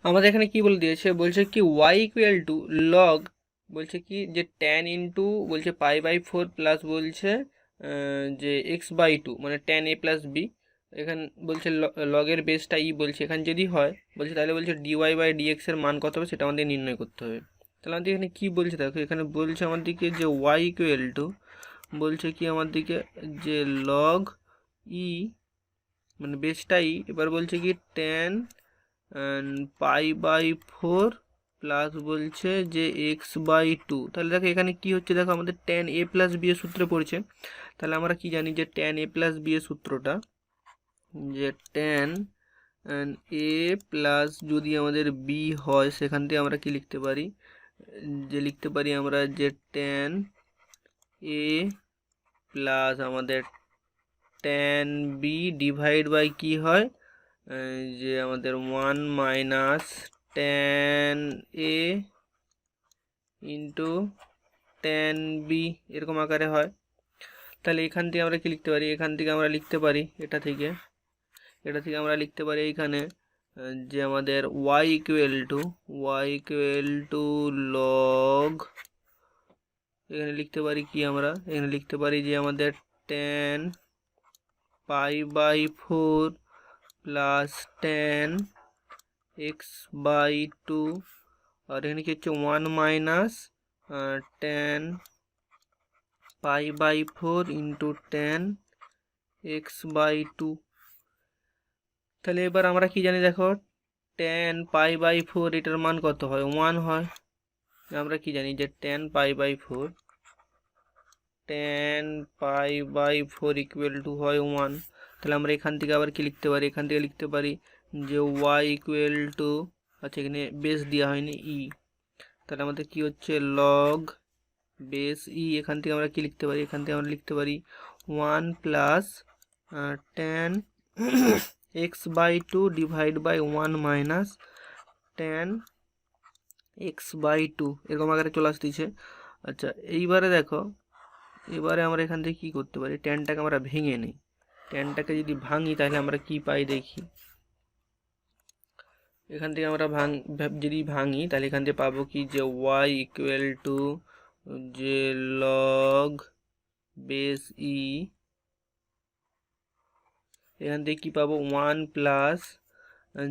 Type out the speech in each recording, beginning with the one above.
আমাদের এখানে কি বলে দিয়েছে, বলছে কি ওয়াই ইকুয়াল টু লগ, বলছে কি যে ট্যান ইন্টু বলছে পাই/4 প্লাস বলছে যে x/2 মানে ট্যান a প্লাস বি। এখানে বলছে লগের বেসটা ই বলছে, এখানে যদি হয় বলছে তাহলে বলছে dy/dx এর মান কত হবে সেটা আমাদের নির্ণয় করতে হবে। তাহলে আমাদের এখানে কি বলছে দেখো, এখানে বলছে আমাদেরকে যে ওয়াই ইকুয়াল টু বলছে কি আমাদেরকে যে লগ ই মানে বেসটা ই, এবার বলছে কি ট্যান পাই/4 প্লাস বলছে যে x/2। তাহলে দেখো এখানে কি হচ্ছে, দেখো আমাদের ট্যান a প্লাস বি এর সূত্রে পড়ছে। তাহলে আমরা কি জানি যে ট্যান a প্লাস বি এর সূত্রটা, যে ট্যান এ প্লাস যদি আমাদের বি হয় সেখান থেকে আমরা কি লিখতে পারি, যে লিখতে পারি আমরা যে ট্যান এ প্লাস আমাদের ট্যান বি ডিভাইড বাই কি হয়, যে আমাদের 1 minus tan A into tan B এরকম আকারে হয়। তাহলে এখান থেকে আমরা কি লিখতে পারি, এখান থেকে আমরা লিখতে পারি এটা থেকে আমরা লিখতে পারি এইখানে যে আমাদের y ইকুয়াল টু লগ, এখানে লিখতে পারি কি আমরা, এখানে লিখতে পারি যে আমাদের ট্যান পাই/4 প্লাস ট্যান x/2, আর এখানে কি হচ্ছে 1 মাইনাস ট্যান পাই/4 ইন্টু ট্যান x/2। তাহলে এবার আমরা কি জানি দেখো, ট্যান পাই/4 এটার মান কত হয়, 1 হয়। আমরা কি জানি যে ট্যান পাই/4 ইকুয়াল টু হয় 1। তাহলে আমরা এখান থেকে আবার কি লিখতে পারি, এখান থেকে লিখতে পারি যে y ইকুয়াল টু, আচ্ছা এখানে বেস দেওয়া হয়নি ই, তাহলে আমাদের কি হচ্ছে লগ বেস ই। এখান থেকে আমরা কি লিখতে পারি, এখান থেকে আমরা লিখতে পারি 1 plus tan x/2 divide by 1 minus tan x/2 এরকম আকারে চলে আসতেছে। আচ্ছা এইবারে দেখো, এবারে আমরা এখান থেকে কী করতে পারি, ট্যানটাকে আমরা ভেঙে নিই। ট্যানটাকে যদি ভাঙি তাহলে আমরা কি পাই দেখি, এখান থেকে আমরা যদি ভাঙি তাহলে এখান থেকে পাবো কি যে y ইকুয়াল টু যে লগ বেস ই, এখান থেকে কী পাবো 1 প্লাস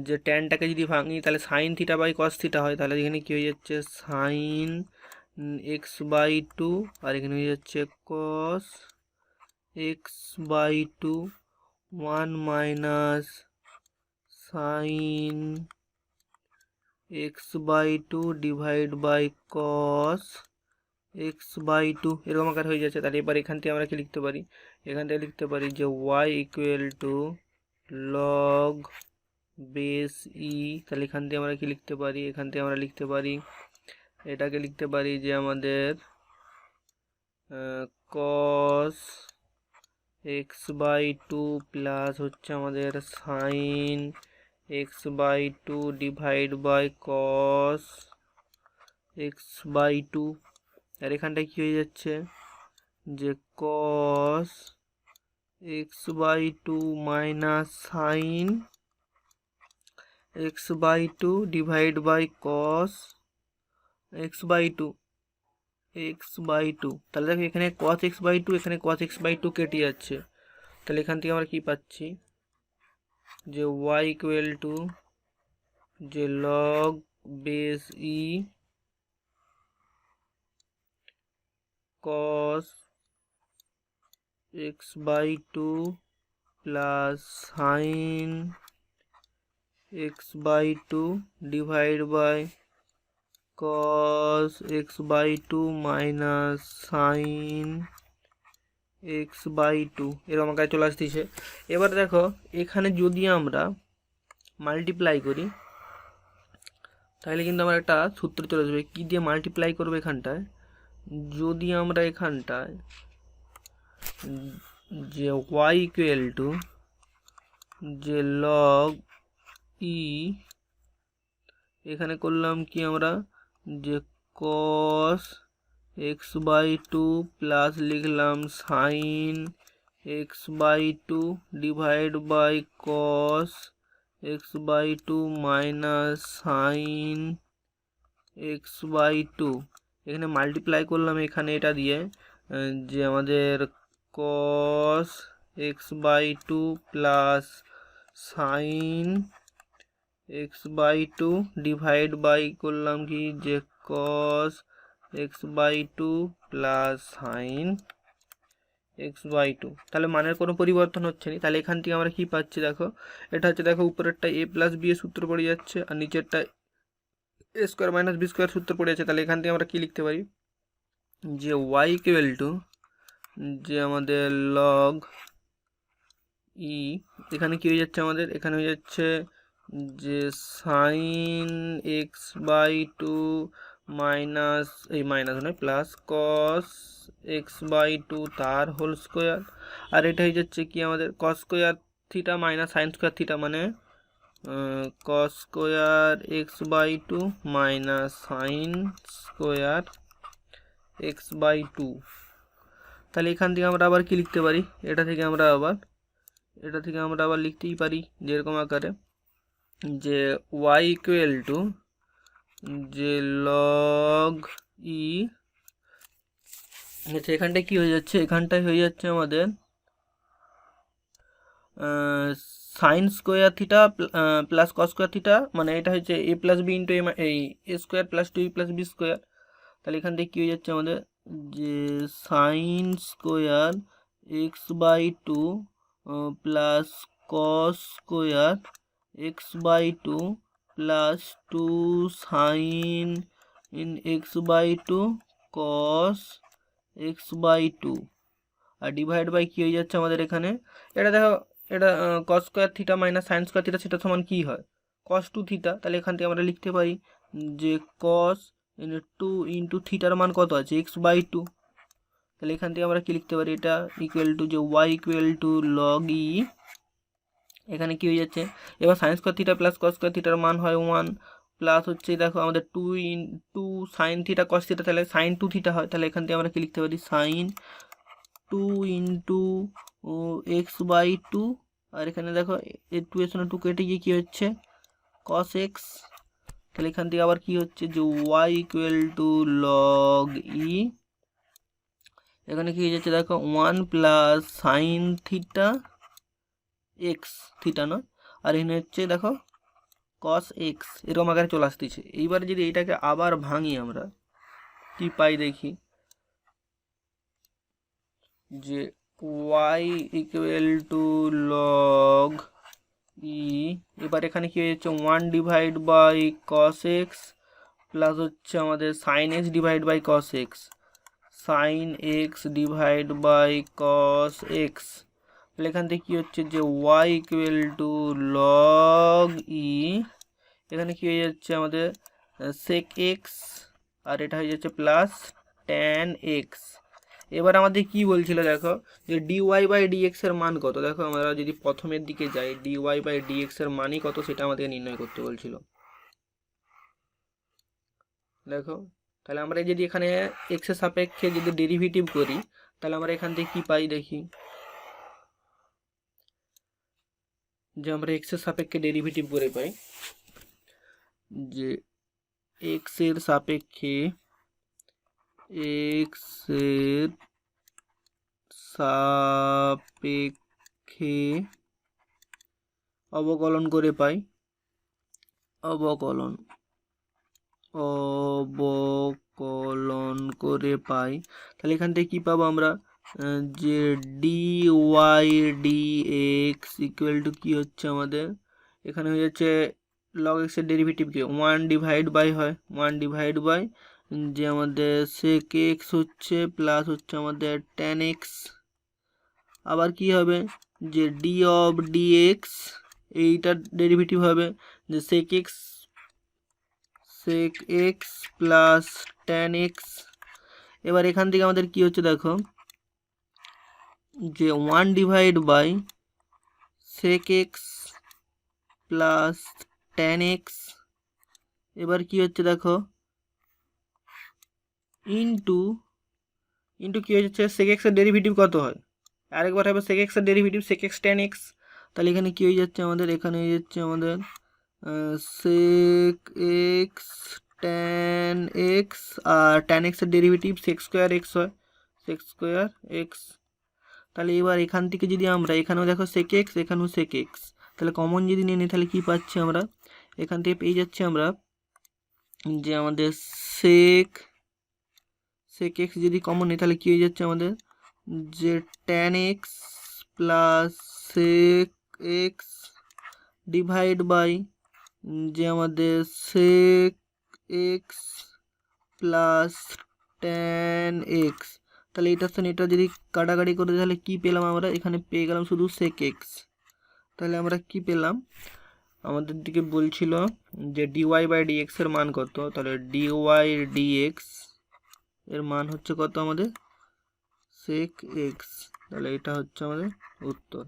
যে ট্যানটাকে যদি ভাঙি তাহলে sine theta by cos theta হয়, তাহলে এখানে কী হয়ে যাচ্ছে সাইন x/2, আর এখানে হয়ে যাচ্ছে cos x/2, 1 minus sine x/2 divide by cos x/2 এরকম আকার হয়ে যাচ্ছে। তাহলে এবার এখান থেকে আমরা কি লিখতে পারি, এখান থেকে লিখতে পারি যে y equal to log base e. তাহলে এখান থেকে আমরা কি লিখতে পারি, এখান থেকে আমরা লিখতে পারি, এটাকে লিখতে পারি যে আমাদের কস x/2 প্লাস হচ্ছে আমাদের sine x/2 divide by cos x/2। আর এখানটায় কী হয়ে যাচ্ছে যে cos x/2 minus sine x/2 divide by cos x/2। তাহলে দেখো এখানে cos x/2, এখানে cos x/2 কেটে যাচ্ছে। তাহলে এখান থেকে আমরা কি পাচ্ছি যে y ইকুয়াল টু যে log base E cos x/2 plus sine x/2 divide by cos x/2 minus sine x/2 এরকম আকারে চলে আসতেছে। এবার দেখো এখানে যদি আমরা মাল্টিপ্লাই করি তাহলে কিন্তু আমার একটা সূত্র চলে আসবে, কী দিয়ে মাল্টিপ্লাই করবো এখানটায়, যদি আমরা এখানটায় যে y ইকুয়াল টু যে লগ ই, এখানে করলাম কি আমরা যে cos x/2 প্লাস লিখলাম sine x/2 divide by cos x by two minus sine x by two, এখানে মাল্টিপ্লাই করলাম এখানে এটা দিয়ে, যে আমাদের cos x by two plus sine x by two divide by করলাম কি যে cos x by two plus sine x by two. তাহলে মানের কোনো পরিবর্তন হচ্ছে না। তাহলে এখান থেকে আমরা কি পাচ্ছি দেখো, এটা হচ্ছে দেখো উপরেরটা এ প্লাস বি এর সূত্র পড়ে যাচ্ছে, আর নিচেরটা এ স্কোয়ার মাইনাস বি স্কোয়ার সূত্র পড়ে যাচ্ছে। তাহলে এখান থেকে আমরা কি লিখতে পারি, যে ওয়াই ইকুয়াল টু যে আমাদের লগ ই, এখানে কি হয়ে যাচ্ছে আমাদের, এখানে হয়ে যাচ্ছে যে sine x by two minus, এই মাইনাস নয় plus cos x by two তার হোল স্কোয়ার, আর এটা হয়ে যাচ্ছে কি আমাদের cos square theta minus sine square theta, মানে cos square x by two minus sine square x by two. তাহলে এখান থেকে আমরা আবার কি লিখতে পারি, এটা থেকে আমরা আবার লিখতেই পারি যেরকম আকারে, যে ওয়াই ইকুয়াল টু যে লগ ই, আচ্ছা এখানটায় কি হয়ে যাচ্ছে, এখানটায় হয়ে যাচ্ছে আমাদের sine square theta plus cos square theta, মানে এটা হচ্ছে এ প্লাস বি ইন্টু এই A square plus two E plus B square. তাহলে এখান থেকে কী হয়ে যাচ্ছে আমাদের, যে sine square x by two plus cos square x by two plus two sine in X by two cos x by two, আর ডিভাইড বাই কী হয়ে যাচ্ছে আমাদের এখানে, এটা দেখো এটা cos square theta minus sine square theta সেটা সমান কী হয়, কস টু থিটা। তাহলে এখান থেকে আমরা লিখতে পারি যে কস টু ইন্টু থিটার মান কত আছে এক্স বাই টু। তাহলে এখান থেকে আমরা কি লিখতে পারি, এটা ইকুয়াল টু যে ওয়াই ইকুয়াল টু লগ ই, এখানে কি হয়ে যাচ্ছে এবার sine square theta plus cos square থিটার মান হয় 1, প্লাস হচ্ছে দেখো আমাদের two sine theta cos theta, তাহলে সাইন টু থিটা হয়। তাহলে এখান থেকে আমরা কি লিখতে পারি, sine two into x by two, আর এখানে দেখো এর টু এর সঙ্গে টু কেটে গিয়ে কী হচ্ছে কস এক্স। তাহলে এখান থেকে আবার কি হচ্ছে যে ওয়াই ইকুয়াল টু লগ ই, এখানে কি হয়ে যাচ্ছে দেখো 1 plus sine theta x theta নয়, আর এখানে হচ্ছে দেখো কস এক্স, এরকম আকারে চলে আসতেছে। এইবার যদি এইটাকে আবার ভাঙি আমরা কি পাই দেখি, যে Y equal to log E, এবার এখানে কি হয়ে যাচ্ছে 1 divide by cos X plus হচ্ছে আমাদের sine X divide by cos X, sine X divide by cos X. তাহলে এখান থেকে কী হচ্ছে যে ওয়াই ইকুয়াল টু লগ ই, এখানে কী হয়ে যাচ্ছে আমাদের সেক এক্স, আর এটা হয়ে যাচ্ছে প্লাস ট্যান এক্স। এবার আমাদের কি বলছিল দেখো, যে ডিওয়াই বাই ডিএক্স এর মান কত, দেখো আমরা যদি প্রথমের দিকে যাই ডিওয়াই বাই ডিএক্স এর মানই কত সেটা আমাদের নির্ণয় করতে বলছিল। দেখো তাহলে আমরা যদি এখানে এক্সের সাপেক্ষে যদি ডেরিভেটিভ করি, তাহলে আমরা এখান থেকে কি পাই দেখি, যে আমরা এক্সের সাপেক্ষে ডেরিভেটিভ করে পাই যে এক্সের সাপেক্ষে অবকলন করে পাই, অবকলন করে পাই। তাহলে এখান থেকে কী পাবো আমরা, যে d y d x equal to কী হচ্ছে আমাদের, এখানে হয়ে যাচ্ছে লগ এক্সের ডেরিভেটিভকে 1 ডিভাইড বাই হয় 1 ডিভাইড বাই যে আমাদের সেক এক্স হচ্ছে প্লাস হচ্ছে আমাদের ট্যান এক্স, আবার কি হবে যে ডি অফ ডি এক্স, এইটার ডেরিভেটিভ হবে যে sec X plus tan X. এবার এখান থেকে আমাদের কি হচ্ছে দেখো, যে 1 divide by sec X plus tan X, এবার কি হচ্ছে দেখো ইন্টু কি হচ্ছে সেক এক্সের ডেরিভেটিভ কত হয়, আরেকবার হবে সেক এক্সের derivative sec X tan X. তাহলে এখানে কি হয়ে যাচ্ছে আমাদের, এখানে হয়ে যাচ্ছে আমাদের সেক এক্স ট্যান এক্স, আর ট্যান এক্সের ডেরিভেটিভ সেক স্কোয়ার এক্স হয়, সেক স্কোয়ার এক্স। তাহলে এবার এখান থেকে যদি আমরা, এখানেও দেখো সেক এক্স, এখানেও সেক এক্স, তাহলে কমন যদি নিয়ে নিই তাহলে কী পাচ্ছি আমরা, এখান থেকে পেয়ে যাচ্ছি আমরা যে আমাদের সেক এক্স যদি কমন নিই তাহলে কী হয়ে যাচ্ছে আমাদের, যে tan X plus sec X divide by যে আমাদের sec X plus tan X. তাহলে এটার সঙ্গে এটা যদি কাটাকাটি করে তাহলে কি পেলাম আমরা, এখানে পেয়ে গেলাম শুধু সেক এক্স। তাহলে আমরা কি পেলাম, আমাদের দিকে বলছিল যে ডিওয়াই বাই ডিএক্স এর মান কত, তাহলে ডিওয়াই ডিএক্স এর মান হচ্ছে কত আমাদের, সেক এক্স। তাহলে এটা হচ্ছে আমাদের উত্তর।